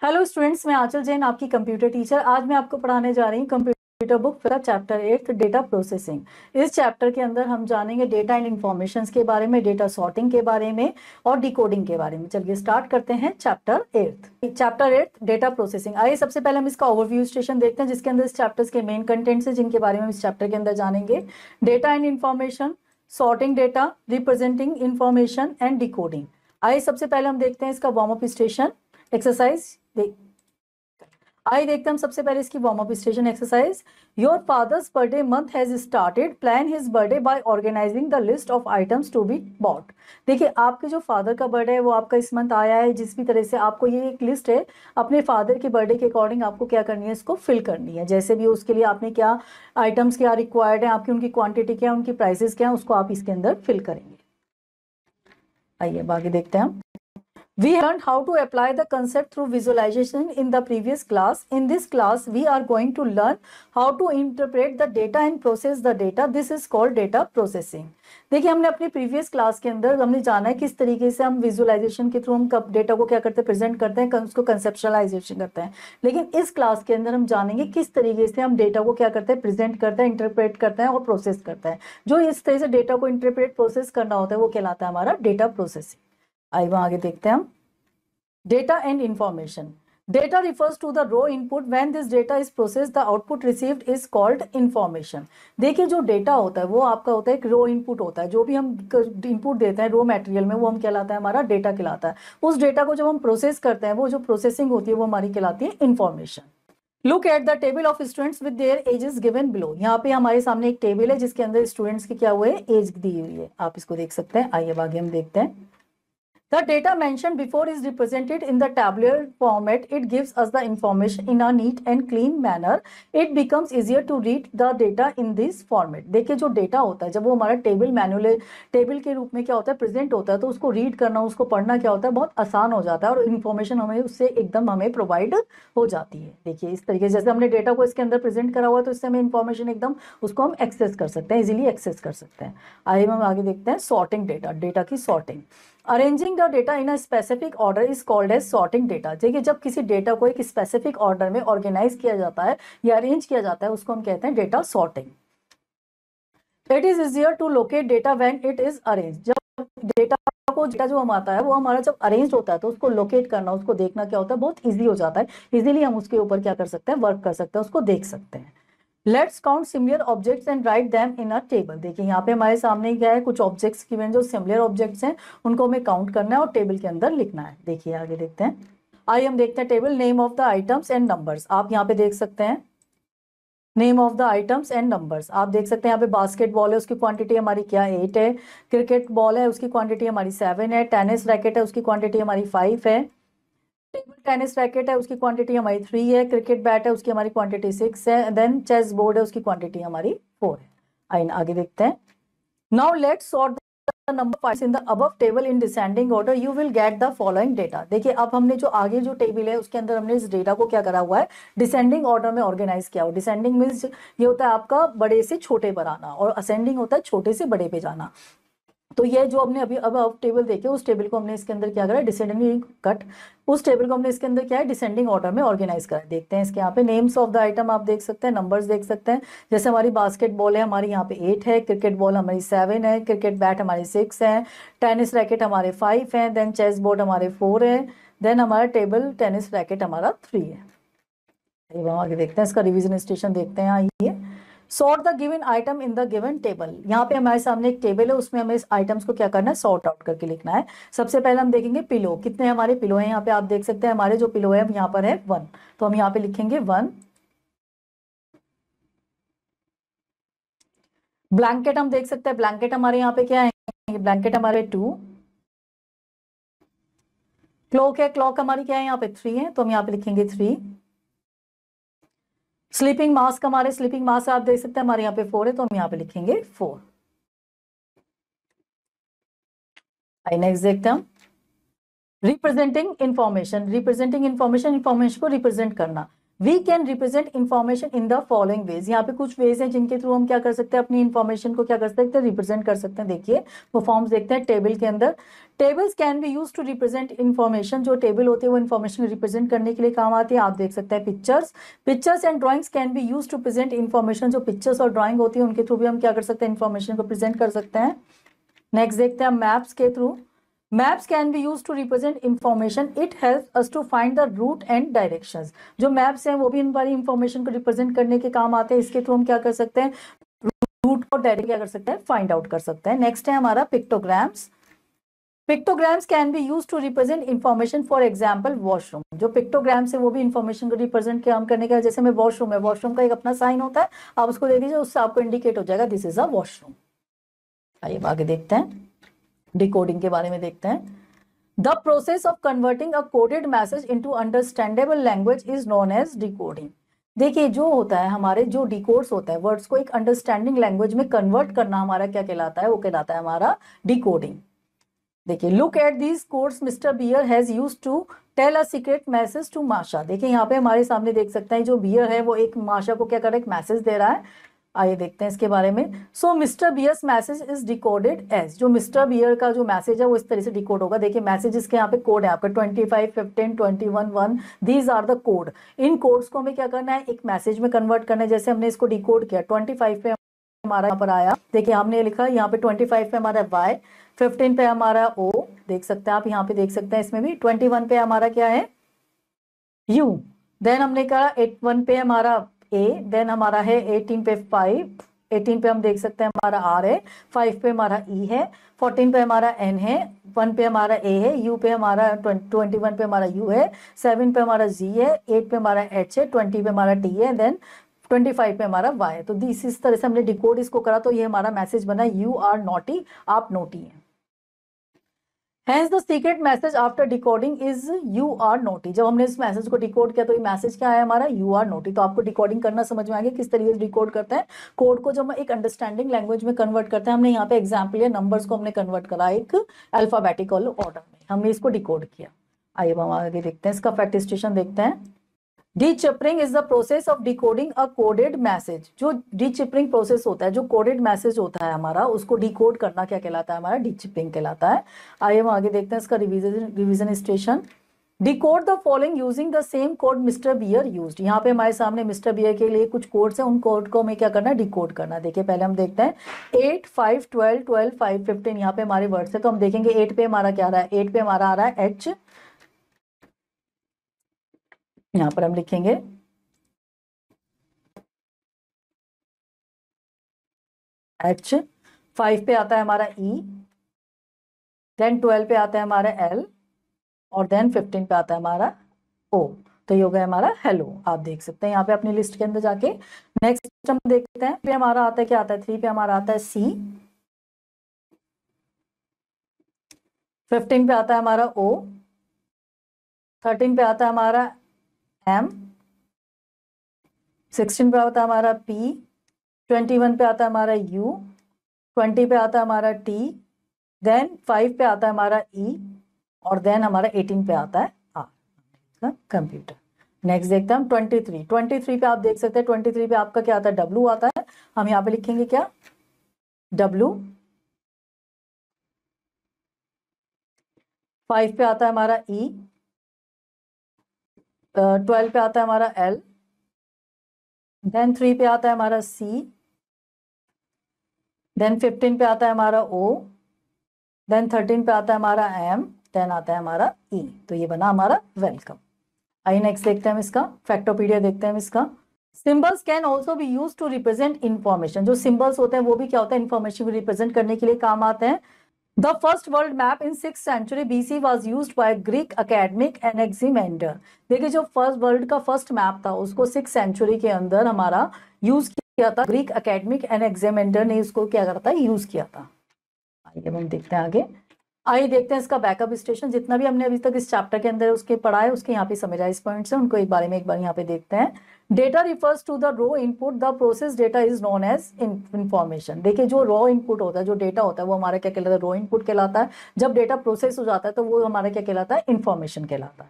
Hello students, मैं आंचल जैन आपकी computer teacher. आज मैं आपको पढ़ाने जा रही हूँ कंप्यूटर बुक का चैप्टर 8 डेटा प्रोसेसिंग। इस चैप्टर के अंदर हम जानेंगे डेटा एंड इंफॉर्मेशन के बारे में, डेटा सॉर्टिंग के बारे में और डिकोडिंग के बारे में। चलिए स्टार्ट करते हैं चैप्टर 8 डेटा प्रोसेसिंग। आइए सबसे पहले हम इसका ओवरव्यू स्टेशन देखते हैं, जिसके अंदर इस चैप्टर्स के मेन कंटेंट्स हैं जिनके बारे में इस चैप्टर के अंदर जानेंगे। Data and information, sorting data, representing information and decoding. आइए सबसे पहले हम देखते हैं इसका वार्म अप स्टेशन एक्सरसाइज। आइए देखते हैं हम सबसे पहले इसकी warm up station exercise. Your father's birthday month has started, plan his birthday by organizing the list of items to be bought. देखिए, आपके जो फादर का बर्थडे है वो आपका इस मंथ आया है। जिस भी तरह से आपको ये एक लिस्ट है अपने फादर के बर्थडे के अकॉर्डिंग आपको क्या करनी है, इसको फिल करनी है। जैसे भी उसके लिए आपने क्या आइटम्स क्या रिक्वायर्ड है, आपकी उनकी क्वांटिटी क्या है, उनकी प्राइसेस क्या है, उसको आप इसके अंदर फिल करेंगे। आइए आगे देखते हैं हम। We learned how to apply the concept through visualization in the previous class. In this class, we are going to learn how to interpret the data and process the data. This is called data processing. देखिए, हमने अपनी previous class के अंदर हमने जाना है किस तरीके से हम विजुअलाइजेशन के थ्रू हम डेटा को क्या करते हैं, प्रेजेंट करते हैं, उसको कंसेप्चुअलाइजेशन करते हैं। लेकिन इस क्लास के अंदर हम जानेंगे किस तरीके से हम डेटा को क्या करते हैं, प्रेजेंट करते हैं, इंटरप्रेट करते हैं और प्रोसेस करते हैं। जो इस तरह से डेटा को इंटरप्रेट प्रोसेस करना होता है वो कहलाता है हमारा डेटा प्रोसेसिंग। आइए आगे देखते हैं हम। Data and information. Data refers to the raw input. When this data is processed, the output received is called information. देखिए, जो डेटा होता है वो आपका होता है एक रो इनपुट होता है। जो भी हम इनपुट देते हैं रो मटेरियल में वो हम कहलाता है हमारा डेटा कहलाता है। उस डेटा को जब हम प्रोसेस करते हैं वो जो प्रोसेसिंग होती है वो हमारी कहलाती है information. Look at the table of students with their edges given below. यहाँ पे हमारे सामने एक टेबल है जिसके अंदर स्टूडेंट्स की क्या हुआ है, एज दी हुई है। आप इसको देख सकते हैं। आइए आगे हम देखते हैं। The data mentioned before is represented in the tabular format. It gives us the information in a neat and clean manner. It becomes easier to read the data in this format. देखिए, जो data होता है जब वो हमारा table के रूप में क्या होता है, प्रेजेंट होता है, तो उसको रीड करना, उसको पढ़ना क्या होता है, बहुत आसान हो जाता है और इन्फॉर्मेशन हमें उससे एकदम हमें प्रोवाइड हो जाती है। देखिए, इस तरीके से जैसे हमने डेटा को इसके अंदर प्रेजेंट करा हुआ है तो इससे हमें इन्फॉर्मेशन एकदम उसको हम एक्सेस कर सकते हैं, इजीली एक्सेस कर सकते हैं। आइए हम आगे देखते हैं सॉर्टिंग डेटा, डेटा की sorting. Arranging the data in a specific order is called as sorting data. देखिए, जब किसी डेटा को एक स्पेसिफिक ऑर्डर में ऑर्गेनाइज किया जाता है या अरेंज किया जाता है उसको हम कहते हैं data sorting. It is easier to locate data when it is arrange. जब डेटा जो हम आता है वो हमारा जब अरेंज होता है तो उसको लोकेट करना, उसको देखना क्या होता है, बहुत ईजी हो जाता है। इजीली हम उसके ऊपर क्या कर सकते हैं, वर्क कर सकते हैं, उसको देख सकते हैं। Let's count similar objects and write them in a table. देखिए, यहाँ पे हमारे सामने क्या है, कुछ ऑब्जेक्ट्स की जो सिमिलर ऑब्जेक्ट्स हैं उनको हमें काउंट करना है और टेबल के अंदर लिखना है। देखिए आगे देखते हैं। आइए हम देखते हैं table. Name of the items and numbers. आप यहाँ पे देख सकते हैं name of the items and numbers. आप देख सकते हैं यहाँ पे बास्केटबॉल है, उसकी क्वांटिटी हमारी क्या 8 है। क्रिकेट बॉल है, उसकी क्वांटिटी हमारी 7 है। टेनिस रैकेट है, उसकी क्वांटिटी हमारी 5 है। टेबल टेनिस रैकेट है, उसकी क्वांटिटी हमारी 3 है। क्रिकेट बैट है, उसकी हमारी क्वांटिटी 6 है। देन चेस बोर्ड है, उसकी क्वांटिटी हमारी 4 है। आइए आगे देखते हैं। Now let's sort the number files in the above table in descending order. You will get the following data. देखिए, अब हमने जो आगे जो टेबल है उसके अंदर हमने इस डेटा को क्या करा हुआ है, डिसेंडिंग ऑर्डर में ऑर्गेनाइज किया हुआ। डिसेंडिंग मीन्स ये होता है आपका बड़े से छोटे पर आना और असेंडिंग होता है छोटे से बड़े पे जाना। तो ये जो हमने अभी अब टेबल देखे उस टेबल को हमने इसके अंदर क्या करा, डिसेंडिंग कट। उस टेबल को हमने इसके अंदर क्या है, डिसेंडिंग ऑर्डर में ऑर्गेनाइज करा। देखते हैं इसके यहाँ पे नेम्स ऑफ द आइटम आप देख सकते हैं, नंबर्स देख सकते हैं। जैसे हमारी बास्केट बॉल है, हमारी यहाँ पे 8 है। क्रिकेट बॉल हमारी 7 है। क्रिकेट बैट हमारी 6 है। टेनिस रैकेट हमारे 5 है। देन चेस बोर्ड हमारे 4 है। देन हमारा टेबल टेनिस रैकेट हमारा 3 है। आगे देखते हैं इसका रिविजन स्टेशन देखते हैं। आइए sort the given item in the given table. यहाँ पे हमारे सामने एक टेबल है, उसमें हमें इस आइटम्स को क्या करना है, सॉर्ट आउट करके लिखना है। सबसे पहले हम देखेंगे पिलो, कितने हमारे पिलो हैं। यहाँ पे आप देख सकते हैं हमारे जो पिलो है यहाँ पर है 1, तो हम यहाँ पे लिखेंगे 1। ब्लैंकेट हम देख सकते हैं, ब्लैंकेट हमारे यहाँ पे क्या है, ब्लैंकेट हमारे 2। क्लॉक है, क्लॉक हमारी क्या है यहाँ पे 3 है, तो हम यहाँ पे लिखेंगे 3। स्लीपिंग मास्क हमारे स्लीपिंग मास्क आप देख सकते हैं हमारे यहाँ पे 4 है, तो हम यहाँ पे लिखेंगे 4। नेक्स्ट देखते हैं हम representing information. Representing information, information को रिप्रेजेंट करना। We can represent information in the following ways. यहाँ पे कुछ वेज हैं जिनके थ्रू हम क्या कर सकते हैं, अपनी इन्फॉर्मेशन को क्या कर सकते हैं, रिप्रेजेंट कर सकते हैं। देखिए वो फॉर्म्स देखते हैं टेबल के अंदर। Tables can be use to represent information. जो टेबल होती है वो इन्फॉर्मेशन रिप्रेजेंट करने के लिए काम आती है। आप देख सकते हैं pictures. Pictures and drawings can be use to present information. जो पिक्चर्स और ड्राइंग होती है उनके थ्रू भी हम क्या कर सकते हैं, इन्फॉर्मेशन को प्रेजेंट कर सकते हैं। नेक्स्ट देखते हैं मैप्स के थ्रू। Maps can be use to represent information. It help us to find the route and directions. जो मैप्स हैं वो भी इन वाली इन्फॉर्मेशन को रिप्रेजेंट करने के काम आते हैं। इसके थ्रू हम क्या कर सकते हैं, रूट और डायरेक्ट क्या कर सकते हैं, फाइंड आउट कर सकते हैं। नेक्स्ट है हमारा pictograms. Pictograms can be use to represent information, for example washroom. जो पिक्टोग्राम्स है वो भी इन्फॉर्मेशन को रिप्रेजेंट काम करने का, जैसे में वॉशरूम है, वॉशरूम का एक अपना साइन होता है, आप उसको दे दीजिए, उससे आपको इंडिकेट हो जाएगा दिस इज अ वॉशरूम। आइए आगे देखते हैं, डिकोडिंग के बारे में देखते हैं। The process of converting a coded message into understandable language is known as decoding. देखिए जो होता है हमारे जो डिकोड्स होता है, वर्ड्स को एक अंडरस्टैंडिंग लैंग्वेज में कन्वर्ट करना हमारा क्या कहलाता है, वो कहलाता है हमारा डिकोडिंग। देखिए look at these codes mister bear has used to tell a secret message to Masha. देखिए यहाँ पे हमारे सामने देख सकते हैं जो बियर है वो एक माशा को क्या कर रहा है, एक मैसेज दे रहा है। आइए देखते हैं इसके बारे में। So mister Bear's message is decoded as. जो मिस्टर बियर का जो मैसेज है वो इस तरह से डिकोड होगा। देखिए मैसेजेस के यहाँ पे कोड है आपका 25, 15, 21, 1। These are the code. इन कोड्स को हमें क्या करना है, एक मैसेज में कन्वर्ट करना है। जैसे हमने इसको डिकोड किया, 25 पे हमारा यहाँ पर आया, देखिए हमने लिखा यहाँ पे 25 पे हमारा वाई, 15 पे हमारा ओ, देख सकते हैं आप यहाँ पे देख सकते हैं इसमें भी 21 पे हमारा क्या है, यू। देन हमने कहा 81 पे हमारा ए, देन हमारा है 18 पे 5, 18 पे हम देख सकते हैं हमारा आर है, 5 पे हमारा ई है, 14 पे हमारा एन है, 1 पे हमारा ए है, यू पे हमारा 21 पे हमारा यू है, 7 पे हमारा जी है, 8 पे हमारा एच है, 20 पे हमारा टी है, देन 25 पे हमारा वाई है। तो इस तरह से हमने डिकोड इसको करा, तो ये हमारा मैसेज बना यू आर नॉटी, आप नोटी हैं। Hence the secret message after decoding is you are naughty। जब हमने इस मैसेज को डिकोड किया तो ये मैसेज क्या है हमारा, you are naughty। तो आपको डिकोडिंग करना समझ में आ गया किस तरीके से डिकोड करते हैं। कोड को जब हम एक अंडरस्टैंडिंग लैंग्वेज में कन्वर्ट करते हैं, हमने यहाँ पे एग्जाम्पल या नंबर्स को हमने कन्वर्ट करा एक अल्फाबेटिकल ऑर्डर में, हमने इसको डिकोड किया। आइए हम आगे देखते हैं, इसका फैक्ट स्टेशन देखते हैं। Deciphering is the process of decoding a coded message. जो डीचिपरिंग प्रोसेस होता है, जो कोडेड मैसेज होता है हमारा, उसको डिकोड करना क्या कहलाता है, हमारा डीचिपरिंग कहलाता है। आइए हम आगे देखते हैं इसका revision station. Decode the following using the same code mister bear used. यहाँ पे हमारे सामने मिस्टर बियर के लिए कुछ कोड्स हैं, उन कोड को हमें क्या करना है, डिकोड करना। देखिए पहले हम देखते हैं 8, 5, 12, 12, 5, 15। यहाँ पे हमारे वर्ड्स है, तो हम देखेंगे 8 पे हमारा क्या आ रहा है, 8 पे हमारा आ रहा है एच। यहाँ पर हम लिखेंगे एच, 5 पे आता है हमारा ई, देन 12 पे आता है हमारा एल, और देन 15 पे आता है हमारा ओ। तो ये हो गया हमारा हेलो। आप देख सकते हैं यहाँ पे अपनी लिस्ट के अंदर जाके। नेक्स्ट हम देखते हैं पे हमारा आता है क्या आता है, 3 पे हमारा आता है सी, 15 पे आता है हमारा ओ, 13 पे आता है हमारा एम, 16 पे आता है हमारा पी, 21 पे आता है हमारा यू, 20 पे आता है हमारा टी, देन 5 पे आता है हमारा ई, और देन हमारा 18 पे आता है आर, कंप्यूटर। नेक्स्ट देखते हैं हम 23 पे आप देख सकते हैं 23 पे आपका क्या आता है, डब्ल्यू आता है। हम यहाँ पे लिखेंगे क्या, डब्ल्यू। 5 पे आता है हमारा ई, 12 पे आता है हमारा एल, देन 3 पे आता है हमारा सी, देन 15 पे आता है हमारा ओ, देन 13 पे आता है हमारा एम, देन आता है हमारा ई। तो ये बना हमारा वेलकम। आइए नेक्स्ट देखते हैं हम इसका फैक्टोपीडिया देखते हैं हम इसका। Symbols can also be use to represent information. जो सिंबल्स होते हैं वो भी क्या होता है, इन्फॉर्मेशन को रिप्रेजेंट करने के लिए काम आते हैं। The first world map in 6th century BC was used by Greek academic Anaximander। देखिए जो फर्स्ट वर्ल्ड का फर्स्ट मैप था उसको 6th century के अंदर हमारा यूज किया था, ग्रीक अकेडमिक एनेक्सिमेंडर ने इसको क्या करता है, यूज किया था। आइए हम देखते हैं आगे। आइए देखते हैं इसका बैकअप स्टेशन। जितना भी हमने अभी तक इस चैप्टर के अंदर उसके पढ़ा है, उसके यहाँ पे समराइज पॉइंट्स हैं, उनको एक बारे में एक बार यहाँ पे देखते हैं। Data refers to the raw input, the process data is known as information. देखिए जो रॉ इनपुट होता है, जो डेटा होता है वो हमारा क्या कहलाता है, रॉ इनपुट कहलाता है। जब डेटा प्रोसेस हो जाता है तो वो हमारा क्या कहलाता है, इंफॉर्मेशन कहलाता है।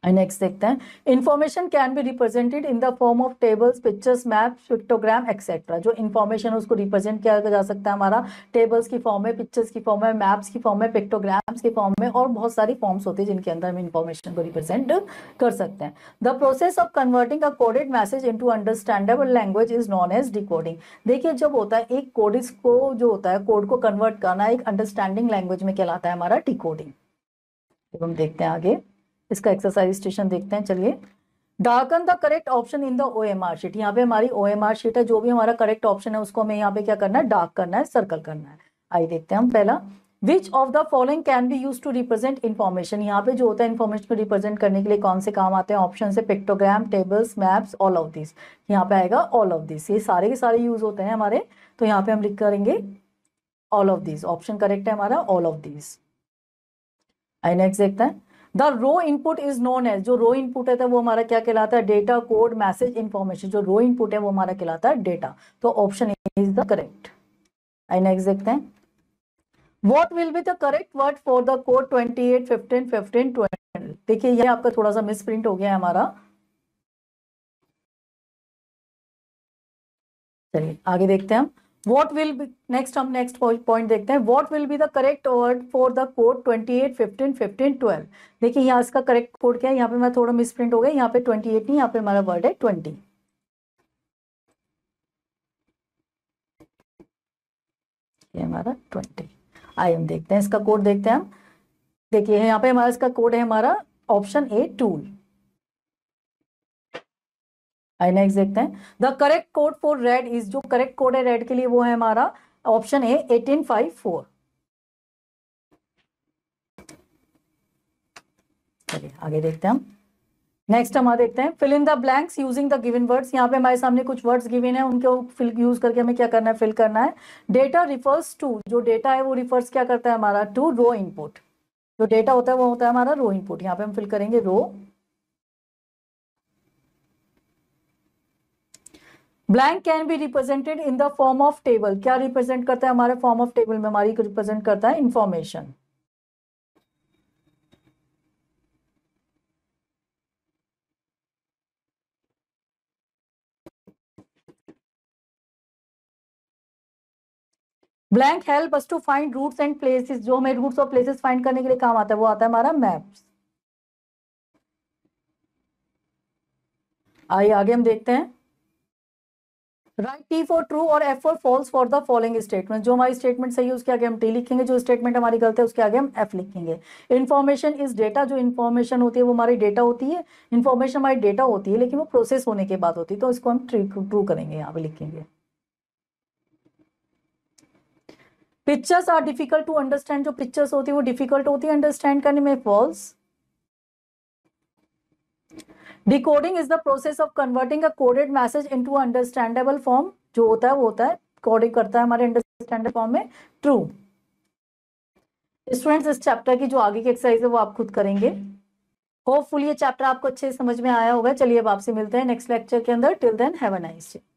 नेक्स्ट देखते हैं, information can be represented in the form of tables, pictures, maps, pictogram etcetera. जो इंफॉर्मेशन है उसको रिप्रेजेंट किया जा सकता है हमारा टेबल्स की फॉर्म में, पिक्चर्स की फॉर्म में, मैप्स की फॉर्म में, पिक्टोग्राम्स की फॉर्म में, और बहुत सारी फॉर्म्स होती है जिनके अंदर हम इंफॉर्मेशन को रिप्रेजेंट कर सकते हैं। The process of converting a coded message into understandable language is known as decoding. देखिए जब होता है एक कोड को जो होता है कोड को कन्वर्ट करना एक अंडरस्टैंडिंग लैंग्वेज में कहलाता है हमारा डिकोडिंग। तो हम देखते हैं आगे इसका एक्सरसाइज स्टेशन देखते हैं। चलिए, darken the correct option in the OMR sheet. यहाँ पे हमारी OMR शीट है, जो भी हमारा करेक्ट ऑप्शन है उसको हमें यहाँ पे क्या करना है, डार्क करना है, सर्कल करना है। आइए देखते हैं हम पहला, which of the following can be use to represent information. यहाँ पे जो होता है इन्फॉर्मेशन को रिप्रेजेंट करने के लिए कौन से काम आते हैं, ऑप्शन से pictogram, tables, maps, all of this. यहाँ पे आएगा ऑल ऑफ दिस, ये सारे के सारे यूज होते हैं हमारे, तो यहाँ पे हम लिख करेंगे all of this. Option correct है हमारा ऑल ऑफ दिस। आई नेक्स्ट देखते हैं, the raw input is known as. जो रो इनपुट है तो वो हमारा क्या कहलाता है, डेटा, कोड, मैसेज, इंफॉर्मेशन। जो रो इनपुट है वो हमारा कहलाता है डेटा, तो option is the correct. I next देखते हैं, what will be the correct word for the code 28, 15, 15, 12। देखिए ये आपका थोड़ा सा मिस प्रिंट हो गया है हमारा। चलिए आगे देखते हैं हम, What will be next, हम नेक्स्ट पॉइंट देखते हैं, What will be the correct word for the code 28, 15, 15, 12। देखिए यहाँ इसका करेक्ट कोड क्या है, यहाँ पे मैं थोड़ा मिसप्रिंट हो गया, यहाँ पे 28 नहीं, यहाँ पे हमारा वर्ड है 20। ये हमारा 20। आइए हम देखते हैं इसका कोड देखते हैं हम। देखिए यहाँ पे हमारा इसका कोड है हमारा option a tool. I next देखते हैं, the correct code for red is. जो करेक्ट कोड है रेड के लिए वो है हमारा ऑप्शन ए 1854। चलिए आगे देखते हैं हम, नेक्स्ट हम देखते हैं, fill in the blanks using the given words. यहाँ पे हमारे सामने कुछ वर्ड्स गिवन है, उनको फिल यूज करके हमें क्या करना है, फिल करना है। डेटा रिफर्स टू, जो डेटा है वो रिफर्स क्या करता है हमारा, टू रो इनपुट। जो डेटा होता है वो होता है हमारा रो इनपुट। यहाँ पे हम फिल करेंगे row. Blank can be represented in the form of table. क्या रिप्रेजेंट करता है हमारे फॉर्म ऑफ टेबल में, हमारी रिप्रेजेंट करता है information. Blank help us to find routes and places. जो हमें रूट्स और प्लेसेस फाइंड करने के लिए काम आता है वो आता है हमारा मैप्स। आइए आगे हम देखते हैं, राइट टी फॉर ट्रू और F for false for the following statement. जो हमारी स्टेटमेंट सही है उसके आगे हम टी लिखेंगे, जो स्टेटमेंट हमारी गलत है उसके आगे हम एफ लिखेंगे। Information is data. जो इन्फॉर्मेशन होती है वो हमारी डेटा होती है, इन्फॉर्मेशन हमारी डेटा होती है लेकिन वो प्रोसेस होने के बाद होती है, तो इसको हम ट्रू करेंगे, यहाँ पे लिखेंगे। Pictures are difficult to understand. जो पिक्चर्स होती है वो डिफिकल्ट होती है अंडरस्टैंड करने में, false. Decoding is the process of converting a coded message into understandable form. जो होता है वो होता है कोडिंग करता है हमारे अंडरस्टैंडेबल फॉर्म में, ट्रू। स्टूडेंट्स इस चैप्टर की जो आगे की एक्सरसाइज है वो आप खुद करेंगे। होपफुली ये चैप्टर आपको अच्छे समझ में आया होगा। चलिए अब आपसे मिलते हैं नेक्स्ट लेक्चर के अंदर। Till then have a nice day.